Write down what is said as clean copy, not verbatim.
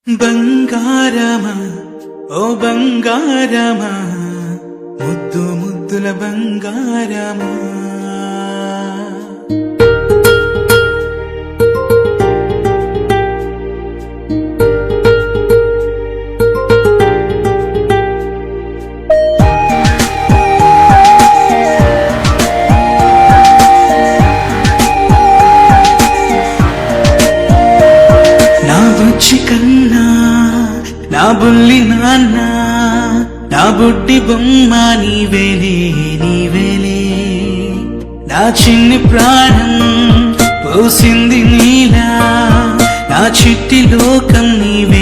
బంగారమా ఓ బంగారమా ముద్దు ముద్దుల బంగారమా నా బుజ్జి కన్నా నా బుల్లి నాన్న నా బుడ్డి బొమ్మ నీవేలే నీవేలే నా చిన్ని ప్రాణం పోసింది నీలా నా చిట్టి లోకం నీవే